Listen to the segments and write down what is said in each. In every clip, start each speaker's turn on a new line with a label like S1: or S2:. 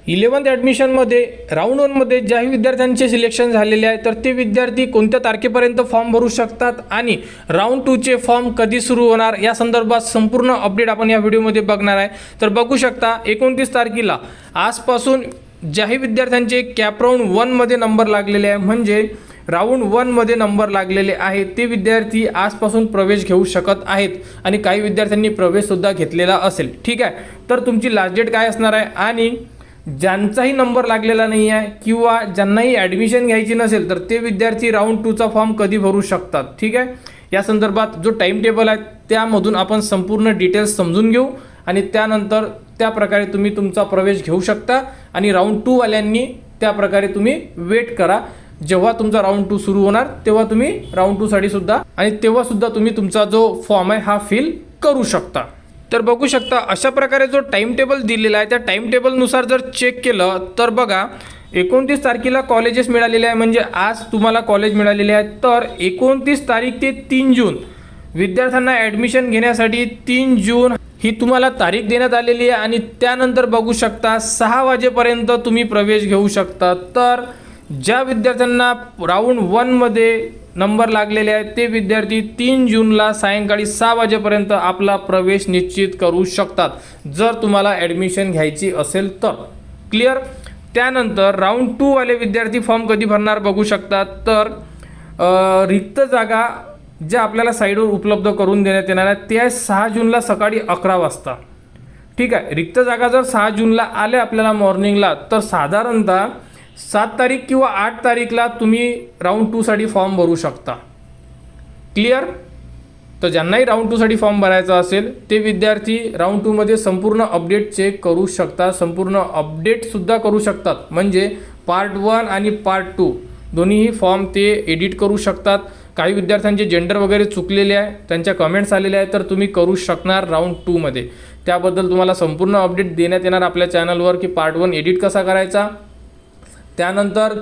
S1: 11th ॲडमिशनमध्ये round 1मध्ये ज्याही विद्यार्थ्यांचे selection झालेले आहे तर ते विद्यार्थी कोणत्या तारखेपर्यंत फॉर्म भरू शकतात आणि राऊंड 2चे फॉर्म कधी सुरू होणार या संदर्भात संपूर्ण अपडेट आपण या व्हिडिओमध्ये बघणार आहे। तर बघू शकता 29 तारखेला आजपासून ज्याही विद्यार्थ्यांचे कॅप राऊंड 1मध्ये नंबर लागलेले आहे म्हणजे राऊंड 1मध्ये नंबर लागलेले आहेत ते विद्यार्थी आजपासून प्रवेश घेऊ शकत आहेत आणि काही विद्यार्थ्यांनी प्रवेशसुद्धा घेतलेला असेल। ठीक आहे, तर तुमची लास्ट डेट काय असणार आहे आणि ज्यांचाही नंबर लागलेला नाही आहे किंवा ज्यांनाही ॲडमिशन घ्यायची नसेल तर ते विद्यार्थी राऊंड 2चा फॉर्म कधी भरू शकतात। ठीक आहे, या संदर्भात जो टाइम टेबल आहे त्यामधून आपण संपूर्ण डिटेल्स समजून घेऊ आणि त्यानंतर त्या प्रकारे तुम्ही तुमचा प्रवेश घेऊ शकता आणि राऊंड 2 वाल्यांनी त्या प्रकारे तुम्ही वेट करा। जेव्हा तुमचा राऊंड 2 सुरू होणार तेव्हा तुम्ही राऊंड 2 साठी सुद्धा आणि तेव्हा सुद्धा तुम्ही तुमचा जो फॉर्म आहे हा फिल करू शकता। तर बघू शकता अशा प्रकारे जो टाइम टेबल दिलेला आहे त्या टाइम टेबलनुसार जर चेक केलं तर बघा 29 तारखेला कॉलेजेस मिळालेले आहे म्हणजे आज तुम्हाला कॉलेज मिळालेले आहे। तर 29 तारीख ते 3 जून विद्यार्थ्यांना ॲडमिशन घेण्यासाठी 3 जून ही तुम्हाला तारीख देण्यात आलेली आहे आणि त्यानंतर बघू शकता 6 वाजेपर्यंत तुम्ही प्रवेश घेऊ शकता। तर ज्या विद्यार्थ्यांना राऊंड 1मध्ये नंबर लागलेले आहेत ते विद्यार्थी 3 जूनला सायंकाळी 6 वाजेपर्यंत आपला प्रवेश निश्चित करू शकतात जर तुम्हाला ॲडमिशन घ्यायची असेल तर। क्लिअर, त्यानंतर राऊंड 2 वाले विद्यार्थी फॉर्म कधी भरणार बघू शकतात। तर रिक्त जागा ज्या आपल्याला साईडवर उपलब्ध करून देण्यात येणार आहेत ते आहे 6 जूनला सकाळी 11 वाजता। ठीक आहे, रिक्त जागा जर 6 जूनला आल्या आपल्याला मॉर्निंगला तर साधारणतः 7 तारीख किंवा 8 तारीखला तुम्ही राऊंड 2 साठी फॉर्म भरू शकता। क्लिअर, तर ज्यांनाही राऊंड 2 साठी फॉर्म भरायचा असेल ते विद्यार्थी राऊंड 2 मध्ये संपूर्ण अपडेट चेक करू शकतात, संपूर्ण अपडेटसुद्धा करू शकतात म्हणजे पार्ट 1 आणि पार्ट 2 दोन्हीही फॉर्म ते एडिट करू शकतात। काही विद्यार्थ्यांचे जेंडर वगैरे चुकलेले आहे त्यांच्या कमेंट्स आलेले आहेत तर तुम्ही करू शकणार राऊंड 2 मध्ये। त्याबद्दल तुम्हाला संपूर्ण अपडेट देण्यात येणार आपल्या चॅनलवर की पार्ट 1 एडिट कसा करायचा, त्यानंतर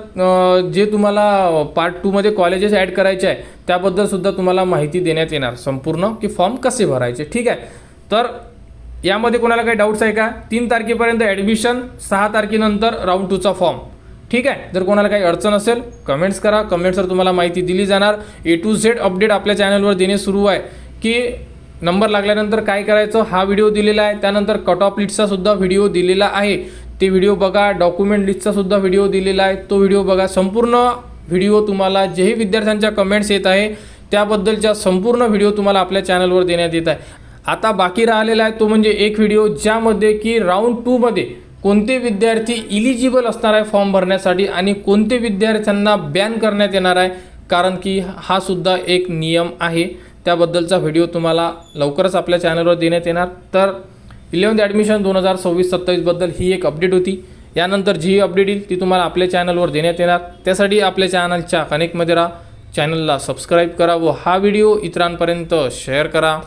S1: जे तुम्हाला पार्ट 2 मध्ये कॉलेजेस ॲड करायचे आहे त्याबद्दल सुद्धा तुम्हाला माहिती देण्यात येणार संपूर्ण की फॉर्म कसे भरायचे। ठीक आहे, तर यामध्ये कोणाला काही डाऊट्स आहे का? 3 तारखेपर्यंत ॲडमिशन, 6 तारखेनंतर राऊंड 2चा फॉर्म। ठीक आहे, जर कोणाला काही अडचण असेल कमेंट्स करा, कमेंट्सवर तुम्हाला माहिती दिली जाणार। A to Z अपडेट आपल्या चॅनलवर देणे सुरू आहे की नंबर लागल्यानंतर काय करायचं हा व्हिडिओ दिलेला आहे, त्यानंतर कट ऑफ लिस्टचा सुद्धा व्हिडिओ दिलेला आहे ते व्हिडिओ बघा, डॉक्युमेंट लिस्टचा सुद्धा व्हिडिओ दिलेला आहे तो व्हिडिओ बघा। संपूर्ण व्हिडिओ तुम्हाला जेही विद्यार्थ्यांच्या कमेंट्स येत आहे त्याबद्दलच्या संपूर्ण व्हिडिओ तुम्हाला आपल्या चॅनलवर देण्यात येत आहे। आता बाकी राहिलेला आहे तो म्हणजे एक व्हिडिओ ज्यामध्ये की राऊंड 2 मध्ये कोणते विद्यार्थी इलिजिबल असणार आहे फॉर्म भरण्यासाठी आणि कोणते विद्यार्थ्यांना बॅन करण्यात येणार आहे, कारण की हा सुद्धा एक नियम आहे। त्याबद्दलचा व्हिडिओ तुम्हाला लवकरच आपल्या चॅनलवर देण्यात येणार। तर 11th ॲडमिशन 2026-27 बद्दल ही एक अपडेट होती। यानंतर जी अपडेट येईल ती तुम्हाला आपल्या चॅनलवर देण्यात येणार। त्यासाठी आपल्या चॅनलच्या कनेक्टमध्ये राहा, चॅनलला सबस्क्राईब करा व हा व्हिडिओ इतरांपर्यंत शेअर करा।